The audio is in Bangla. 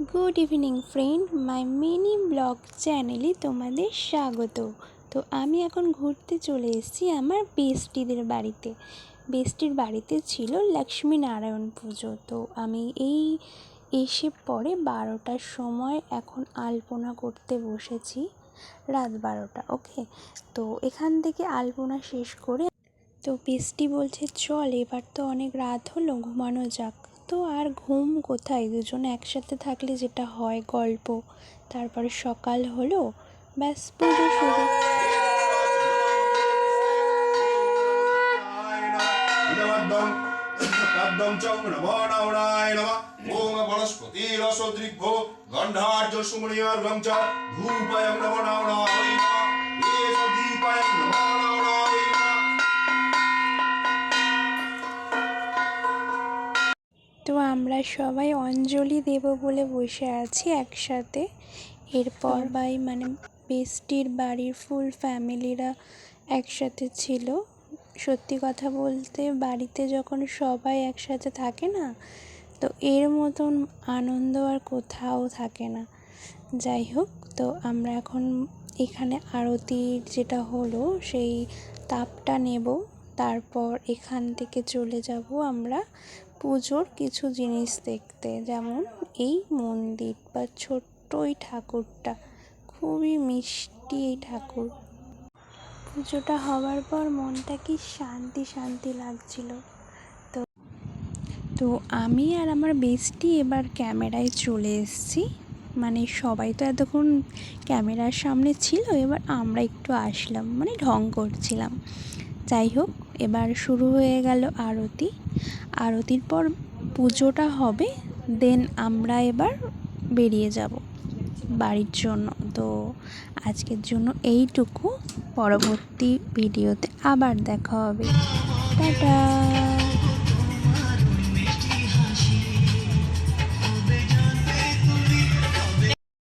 Good evening friend, my mini blog চ্যানেলে তোমাদের স্বাগত। তো আমি এখন ঘুরতে চলে এসেছি আমার বেস্টিদের বাড়িতে। বেস্টির বাড়িতে ছিল লক্ষ্মীনারায়ণ পুজো। তো আমি এই এসে পরে 12টার সময় এখন আলপনা করতে বসেছি, রাত 12টা। ওকে, তো এখান থেকে আলপনা শেষ করে তো বেস্টি বলছে চল এবার তো অনেক রাত হলো, ঘুমানো যাক। তো আর ঘুম কোথায়, দুজনে একসাথে থাকলে যেটা হয় গল্প। তারপরে সকাল হলো, ব্যাস পুজো শুরু। তো আমরা সবাই অঞ্জলি দেব বলে বসে আছি একসাথে। এরপর মানে বেস্টির বাড়ির ফুল ফ্যামিলিরা একসাথে ছিল। সত্যি কথা বলতে বাড়িতে যখন সবাই একসাথে থাকে না, তো এর মতন আনন্দ আর কোথাও থাকে না। যাই হোক, তো আমরা এখন এখানে আরতির যেটা হলো সেই তাপটা নেব। তারপর এখান থেকে চলে যাব আমরা পুজোর কিছু জিনিস দেখতে, যেমন এই মন্দির বা ছোট্ট এই ঠাকুরটা, খুবই মিষ্টি এই ঠাকুর। পুজোটা হওয়ার পর মনটা কি শান্তি শান্তি লাগছিল। তো আমি আর আমার বেস্টি এবার ক্যামেরায় চলে এসেছি। মানে সবাই তো এতক্ষণ ক্যামেরার সামনে ছিল, এবার আমরা একটু আসলাম, মানে ঢং করছিলাম। যাই হোক, এবার শুরু হয়ে গেল আরতি। আরতির পর পুজোটা হবে, দেন আমরা এবার বেরিয়ে যাব বাড়ির জন্য। তো আজকের জন্য এইটুকু, পরবর্তী ভিডিওতে আবার দেখা হবে। টাটা।